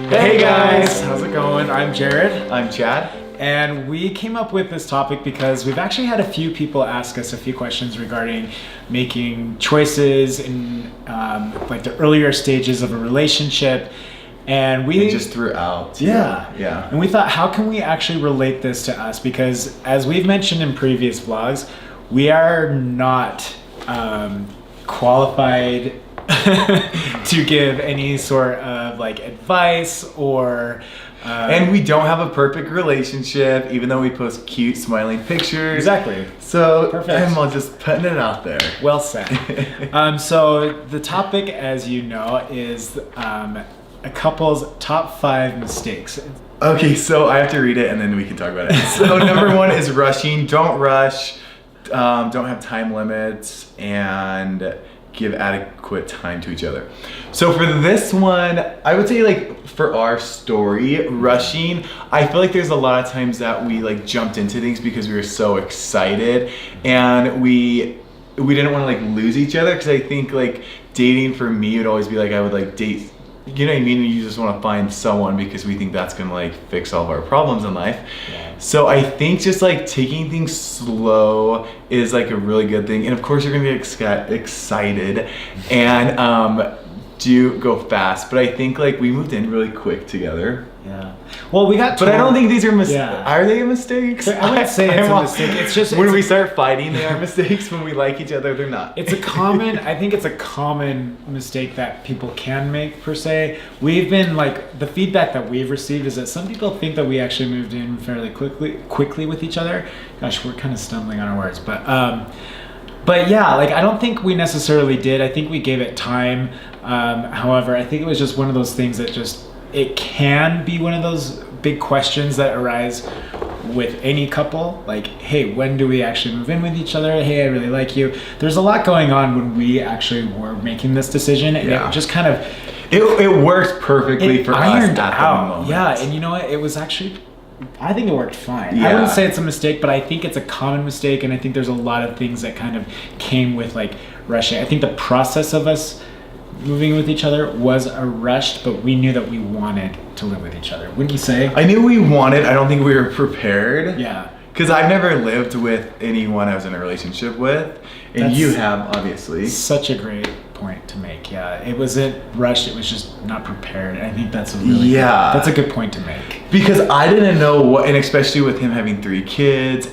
Hey guys, how's it going? I'm Jared. I'm Chad. And we came up with this topic because we've actually had a few people ask us a few questions regarding making choices in like the earlier stages of a relationship. And just throughout. Yeah. And we thought, how can we actually relate this to us? Because as we've mentioned in previous vlogs, we are not qualified to give any sort of like advice or and we don't have a perfect relationship, even though we post cute smiling pictures. Exactly. So perfect. I'm just putting it out there. Well said. So the topic, as you know, is a couple's top 5 mistakes. Okay, so I have to read it and then we can talk about it. So number 1 is rushing. Don't rush. Don't have time limits, and give adequate time to each other. So for this one, I would say, like, for our story, rushing, I feel like there's a lot of times that we like jumped into things because we were so excited, and we didn't want to like lose each other, because I think like dating for me would always be like, I would like date, you know what I mean? You just want to find someone because we think that's gonna like fix all of our problems in life. Yeah. So I think just like taking things slow is like a really good thing. And of course you're gonna be excited and do go fast. But I think like we moved in really quick together. Yeah. Well, we got. But I don't think these are mistakes. Yeah. Are they mistakes? I wouldn't say it's a mistake. It's just when we start fighting, they are mistakes. When we like each other, they're not. It's a common. I think it's a common mistake that people can make per se. We've been like, the feedback that we've received is that some people think that we actually moved in fairly quickly with each other. Gosh, we're kind of stumbling on our words, but yeah, like I don't think we necessarily did. I think we gave it time. However, I think it was just one of those things that just. It can be one of those big questions that arise with any couple, like, hey, when do we actually move in with each other? Hey, I really like you. There's a lot going on when we actually were making this decision, and it just kind of it worked perfectly for us at the moment. Yeah, and you know what? It was actually, I think it worked fine. Yeah. I wouldn't say it's a mistake, but I think it's a common mistake, and I think there's a lot of things that kind of came with like rushing. I think the process of us moving with each other was a rushed, but we knew that we wanted to live with each other. Wouldn't you say? I knew we wanted. I don't think we were prepared. Yeah. Because I've never lived with anyone I was in a relationship with, and you have, obviously. Such a great point to make. Yeah, it wasn't rushed. It was just not prepared. I think that's a really that's a good point to make. Because I didn't know what, and especially with him having 3 kids,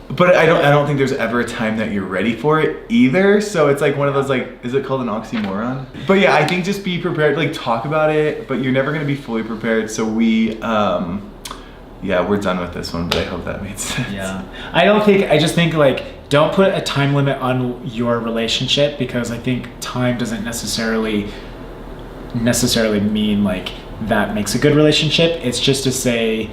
but I don't think there's ever a time that you're ready for it either. So it's like one of those, like, is it called an oxymoron? But yeah, I think just be prepared, like talk about it, but you're never gonna be fully prepared. So we, yeah, we're done with this one, but I hope that made sense. Yeah, I just think like, don't put a time limit on your relationship, because I think time doesn't necessarily mean like that makes a good relationship. It's just to say,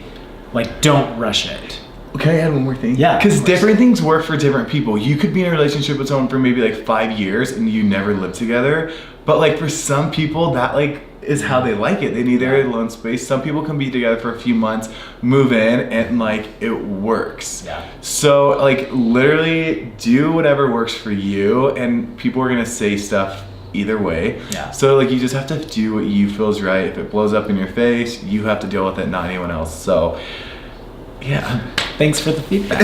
like, don't rush it. Can I add one more thing? Yeah. Because different things work for different people. You could be in a relationship with someone for maybe like 5 years and you never live together. But like for some people, that like is how they like it. They need their alone space. Some people can be together for a few months, move in, and like it works. Yeah. So like literally do whatever works for you, and people are gonna say stuff either way. Yeah. So like you just have to do what you feel is right. If it blows up in your face, you have to deal with it, not anyone else. So yeah. Thanks for the feedback.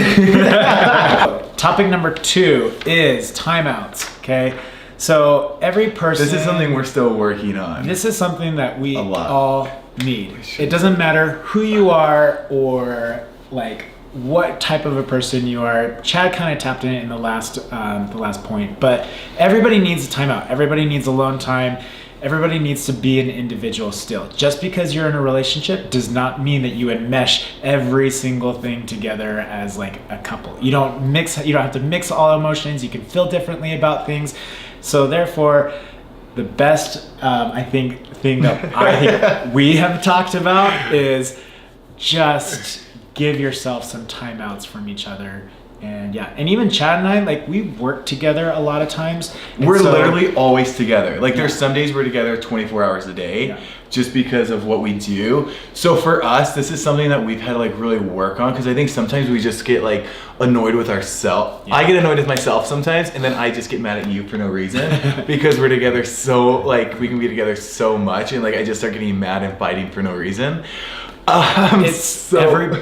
Topic number 2 is timeouts. Okay, so every person. This is something we're still working on. This is something that we all need. It doesn't matter who you are or like what type of a person you are. Chad kind of tapped in it in the last point, but everybody needs a timeout. Everybody needs alone time. Everybody needs to be an individual still. Just because you're in a relationship does not mean that you enmesh every single thing together as like a couple. You don't have to mix all emotions. You can feel differently about things. So therefore, the best thing that we have talked about is just give yourself some timeouts from each other. And yeah, and even Chad and I, like, we work together a lot of times. We're literally always together. Like there's some days we're together 24 hours a day, Yeah. just because of what we do. So for us, this is something that we've had to like really work on, because I think sometimes we just get like annoyed with ourselves. Yeah. I get annoyed with myself sometimes, and then I just get mad at you for no reason because we're together so, like, we can be together so much, and like I just start getting mad and fighting for no reason.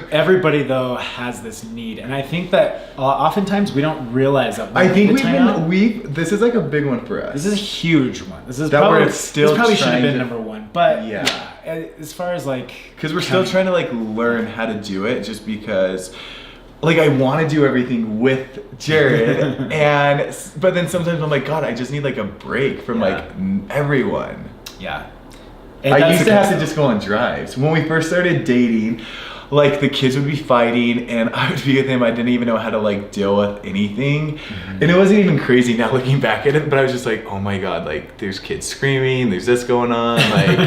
Everybody though has this need, and I think that oftentimes we don't realize that. I think this is like a big one for us. This is a huge one. This is that probably, we're still this probably should have trying been to- number one, but Yeah. as far as like, because we're still trying to like learn how to do it, just because like I want to do everything with Jared, but then sometimes I'm like, God, I just need like a break from like everyone. Yeah. I used to have to just go on drives. When we first started dating, like the kids would be fighting and I would be with him. I didn't even know how to like deal with anything. And it wasn't even crazy now looking back at it, but I was just like, oh my God, like there's kids screaming, there's this going on. Like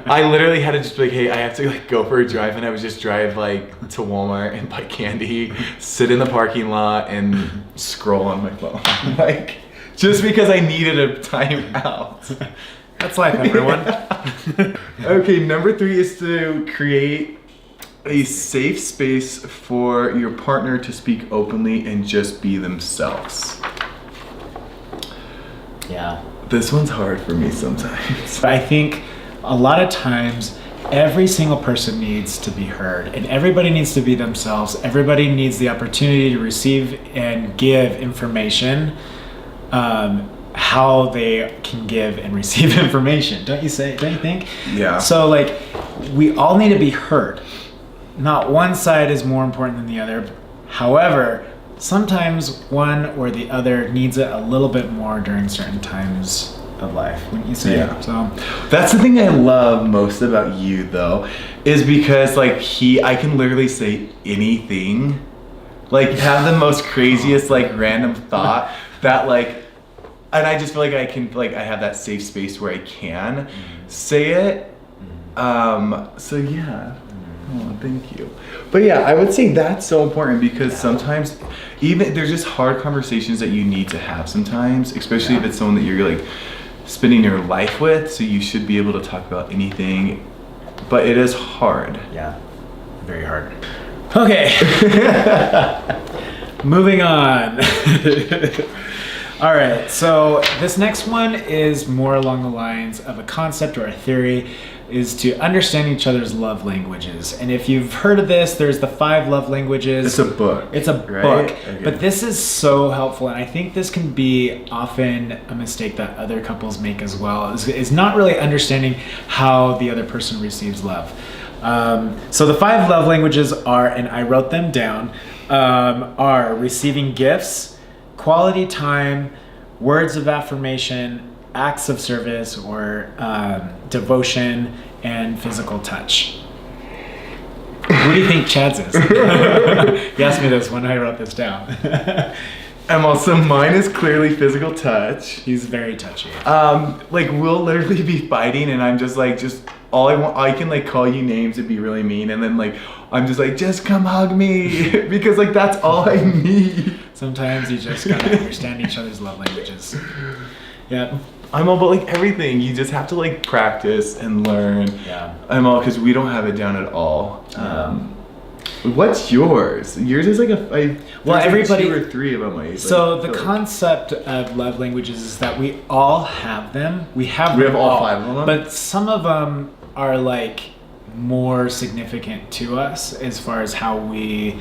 I literally had to just be like, hey, I have to like go for a drive, and I would just drive like to Walmart and buy candy, sit in the parking lot and scroll on my phone. Like just because I needed a time out. That's life, everyone. Okay, number 3 is to create a safe space for your partner to speak openly and just be themselves. Yeah. This one's hard for me sometimes. I think a lot of times every single person needs to be heard, and everybody needs to be themselves. Everybody needs the opportunity to receive and give information. How they can give and receive information, don't you think? Yeah. So like, we all need to be heard. Not one side is more important than the other. However, sometimes one or the other needs it a little bit more during certain times of life, wouldn't you say? Yeah. So that's the thing I love most about you though, is because like I can literally say anything, like have the most craziest like random thought that like, and I just feel like I can, like I have that safe space where I can say it. So yeah. Oh, thank you. But yeah, I would say that's so important, because sometimes even there's just hard conversations that you need to have sometimes, especially if it's someone that you're like spending your life with. So you should be able to talk about anything, but it is hard. yeah, very hard. Okay. Moving on. All right, so this next one is more along the lines of a concept or a theory, is to understand each other's love languages. And if you've heard of this, there's the 5 love languages. It's a book. It's a right? book, Okay. but this is so helpful, and I think this can be often a mistake that other couples make as well, is not really understanding how the other person receives love. So the 5 love languages are, and I wrote them down, are receiving gifts, quality time, words of affirmation, acts of service or devotion, and physical touch. What do you think Chad's is? He asked me this when I wrote this down. And also mine is clearly physical touch. He's very touchy. Like we'll literally be fighting and I'm just like, all I want, I can like call you names and be really mean, and then like I'm just like, just come hug me, because like that's all I need. Sometimes you just gotta understand each other's love languages. Yeah. I'm all about like everything. You just have to like practice and learn. Yeah. I'm all, because we don't have it down at all. What's yours? Yours is like everybody, 2 or 3 of them. So the concept of love languages is that we all have them. We have all 5 of them. But some of them are like more significant to us as far as how we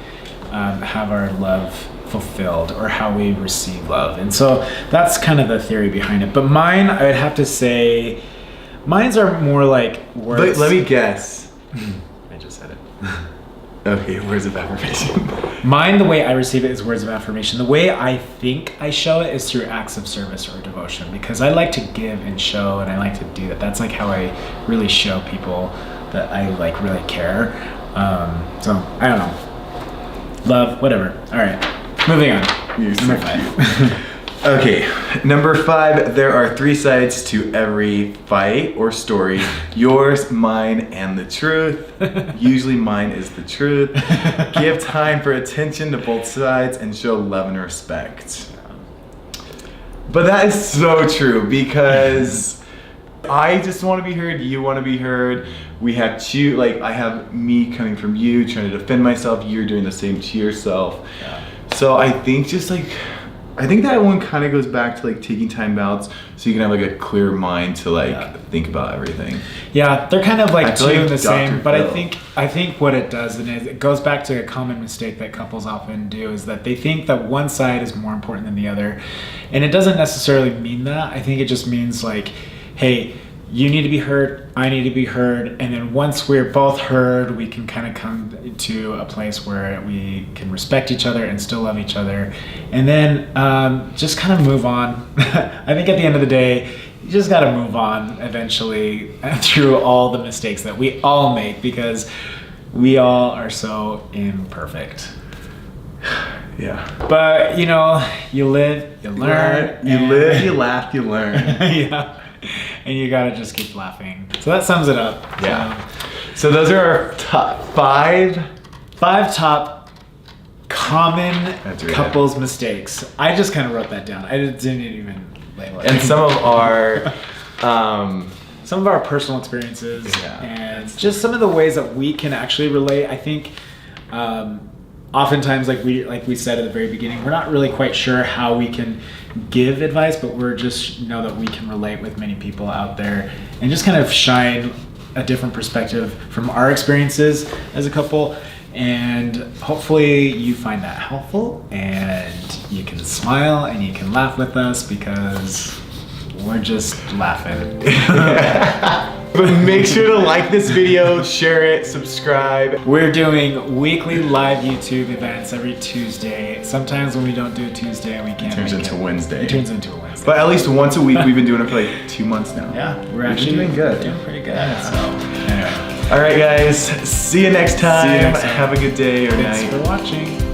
have our love fulfilled or how we receive love. And so that's kind of the theory behind it. But mine, I would have to say, mine's are more like words. Let me guess. I just said it. Okay, words of affirmation. Mine, the way I receive it is words of affirmation. The way I think I show it is through acts of service or devotion, because I like to give and show, and I like to do that. That's like how I really show people that I like really care. So I don't know. Love, whatever. All right, moving on. Number 5. Okay, number 5, there are 3 sides to every fight or story. Yours, mine, and the truth. Usually mine is the truth. Give time for attention to both sides and show love and respect. But that is so true because I just want to be heard, you want to be heard. We have I have me coming from you, trying to defend myself, you're doing the same to yourself. Yeah. So I think I think that one kind of goes back to like taking time outs so you can have like a clear mind to think about everything. Yeah, they're kind of like two in the same, but Phil. I think what it does is it goes back to a common mistake that couples often do is that they think that one side is more important than the other. And it doesn't necessarily mean that. I think it just means like, hey, you need to be heard, I need to be heard, and then once we're both heard, we can kind of come to a place where we can respect each other and still love each other, and then just kind of move on. I think at the end of the day, you just got to move on eventually through all the mistakes that we all make because we all are so imperfect. Yeah. But you live, you learn. You live, you laugh, you learn. Yeah. And you gotta just keep laughing. So that sums it up. Yeah. So those are our top 5 top common couples mistakes. I just kind of wrote that down. I didn't even label it. And some of our personal experiences and just some of the ways that we can actually relate. I think oftentimes, like we said at the very beginning, we're not really quite sure how we can give advice, but we're just know that we can relate with many people out there and just kind of shine a different perspective from our experiences as a couple. And hopefully you find that helpful and you can smile and you can laugh with us because we're just laughing. But make sure to like this video, share it, subscribe. We're doing weekly live YouTube events every Tuesday. Sometimes when we don't do a Tuesday, we can't. It turns into Wednesday. It turns into a Wednesday. But at least once a week, we've been doing it for like 2 months now. Yeah, we're actually doing good. Doing pretty good. Yeah. So, anyway. All right, guys. See you next time. See you next time. Have a good day or night. Thanks for watching.